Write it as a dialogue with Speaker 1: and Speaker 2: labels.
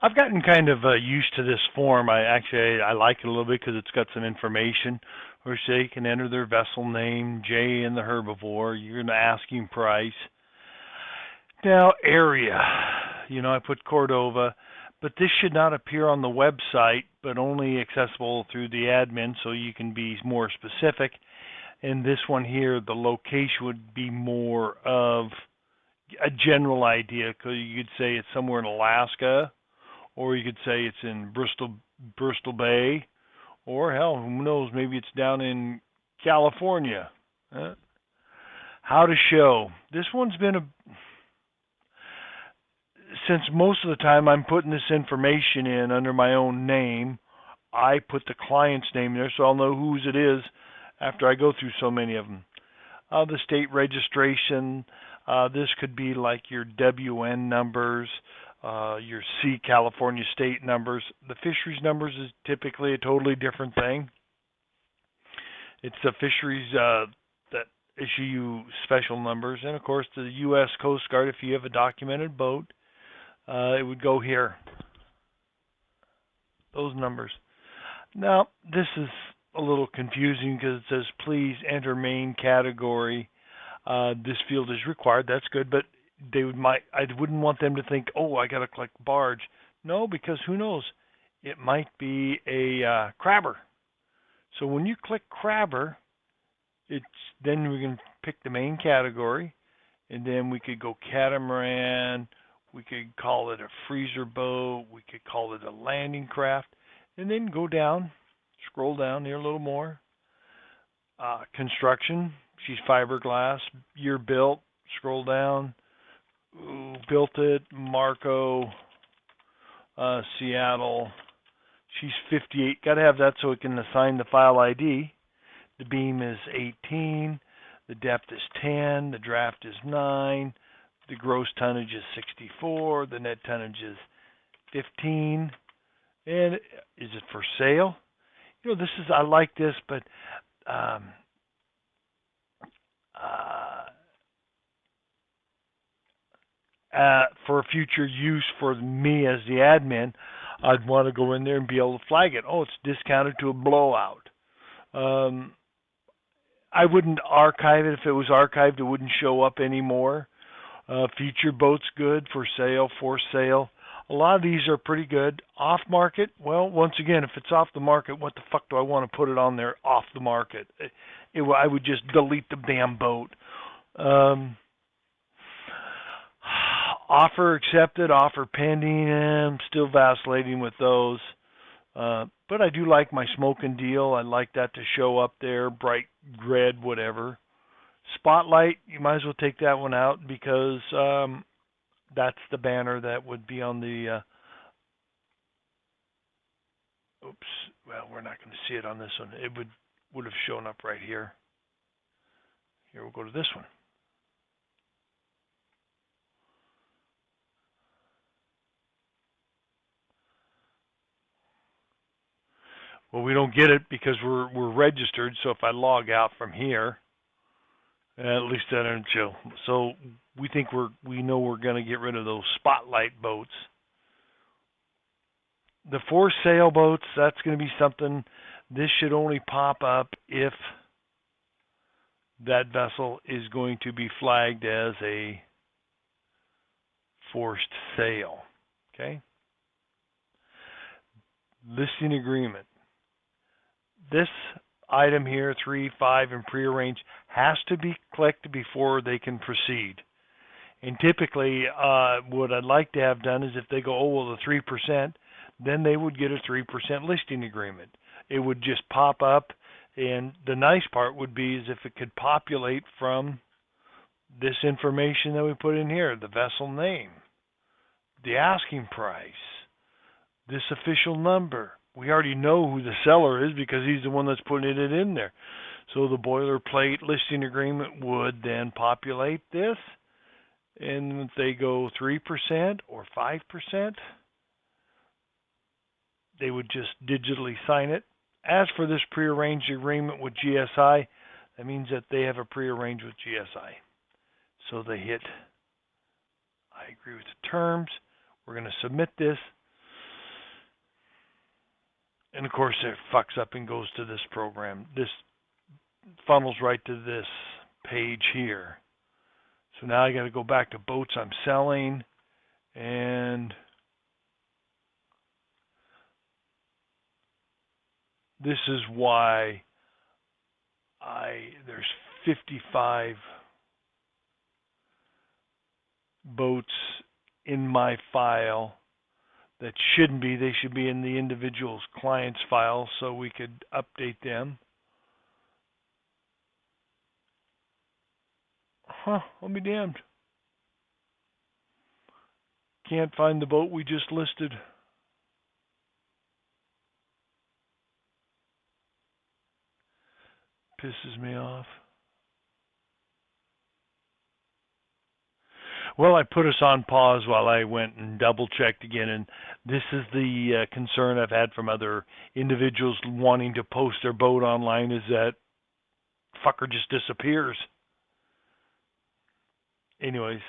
Speaker 1: I've gotten kind of used to this form. I like it a little bit because it's got some information. Or say you can enter their vessel name, J in the herbivore. You're going to asking price. Now area. I put Cordova, but this should not appear on the website, but only accessible through the admin, so you can be more specific. And this one here, the location would be more of a general idea, because you could say it's somewhere in Alaska, or you could say it's in Bristol Bay, or hell, who knows, maybe it's down in California. Uh, how to show. This one's been since most of the time I'm putting this information in under my own name, I put the client's name there so I'll know whose it is after I go through so many of them. The state registration, this could be like your WN numbers, your C California state numbers. The fisheries numbers is typically a totally different thing. It's the fisheries that issue you special numbers, and of course the U.S. Coast Guard. If you have a documented boat, it would go here. Those numbers. Now this is a little confusing because it says please enter main category. This field is required. That's good, but I wouldn't want them to think, oh, I got to click barge. No, because who knows? It might be a crabber. So when you click crabber, then we can pick the main category, and then we could go catamaran. We could call it a freezer boat. We could call it a landing craft, and then go down, scroll down here a little more. Construction. She's fiberglass. Year built. Scroll down. Who built it? Marco, Seattle. She's 58. Got to have that so it can assign the file ID. The beam is 18. The depth is 10. The draft is 9. The gross tonnage is 64. The net tonnage is 15. And is it for sale? I like this, but for future use for me as the admin, I'd want to go in there and be able to flag it. Oh, it's discounted to a blowout. I wouldn't archive it. If it was archived, it wouldn't show up anymore. Feature boats good, for sale, for sale. A lot of these are pretty good. Off market, well, once again, if it's off the market, what the fuck do I want to put it on there off the market? I would just delete the damn boat. Offer accepted, offer pending. I'm still vacillating with those. But I do like my smoking deal. I like that to show up there, bright red, whatever. Spotlight, you might as well take that one out because that's the banner that would be on the. Oops. Well, we're not going to see it on this one. It would have shown up right here. Here, we'll go to this one. Well, we don't get it because we're registered. So if I log out from here, at least that doesn't show. So we know we're going to get rid of those spotlight boats. The for sale boats, that's going to be something. This should only pop up if that vessel is going to be flagged as a forced sale. Okay. Listing agreement. This item here, 3, 5, and prearrange, has to be clicked before they can proceed. And typically, what I'd like to have done is if they go, oh, well, the 3%, then they would get a 3% listing agreement. It would just pop up, and the nice part would be is if it could populate from this information that we put in here, the vessel name, the asking price, this official number. We already know who the seller is because he's the one that's putting it in there. So the boilerplate listing agreement would then populate this. And if they go 3% or 5%, they would just digitally sign it. As for this prearranged agreement with GSI, that means that they have a prearranged with GSI. So they hit, I agree with the terms. We're going to submit this. And of course it fucks up and goes to this program. This funnels right to this page here. So now I got to go back to boats I'm selling, and this is why there's 55 boats in my file that shouldn't be. They should be in the individual's client's file so we could update them. I'll be damned. Can't find the boat we just listed. Pisses me off. Well, I put us on pause while I went and double checked again, and this is the concern I've had from other individuals wanting to post their boat online, is that fucker just disappears. Anyways,